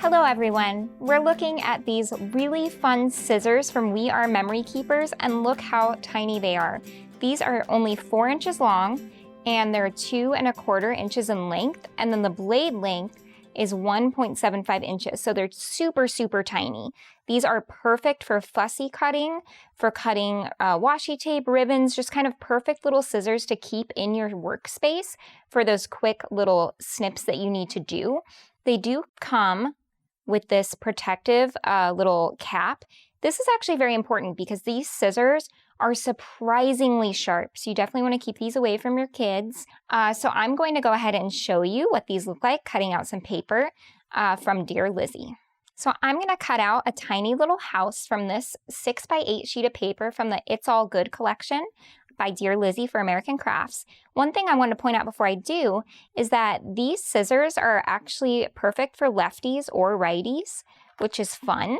Hello everyone! We're looking at these really fun scissors from We Are Memory Keepers, and look how tiny they are. These are only 4 inches long and they're 2¼ inches in length, and then the blade length is 1.75 inches, so they're super tiny. These are perfect for fussy cutting, for cutting washi tape, ribbons, just kind of perfect little scissors to keep in your workspace for those quick little snips that you need to do. They do come with this protective little cap. This is actually very important because these scissors are surprisingly sharp, so you definitely want to keep these away from your kids. So I'm going to go ahead and show you what these look like cutting out some paper from Dear Lizzie. So I'm going to cut out a tiny little house from this 6x8 sheet of paper from the It's All Good collection by Dear Lizzie for American Crafts. One thing I want to point out before I do is that these scissors are actually perfect for lefties or righties, which is fun.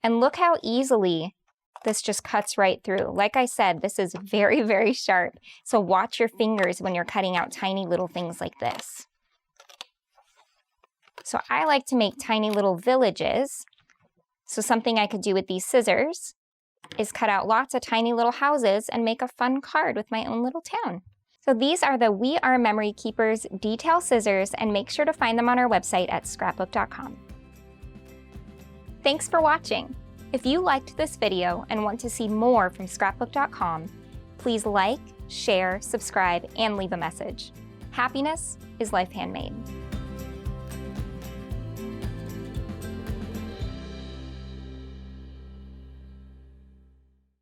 And look how easily this just cuts right through. Like I said, this is very sharp. So watch your fingers when you're cutting out tiny little things like this. So I like to make tiny little villages. So something I could do with these scissors is cut out lots of tiny little houses and make a fun card with my own little town. So these are the We Are Memory Keepers detail scissors, and make sure to find them on our website at Scrapbook.com. Thanks for watching. If you liked this video and want to see more from Scrapbook.com, please like, share, subscribe, and leave a message. Happiness is life handmade.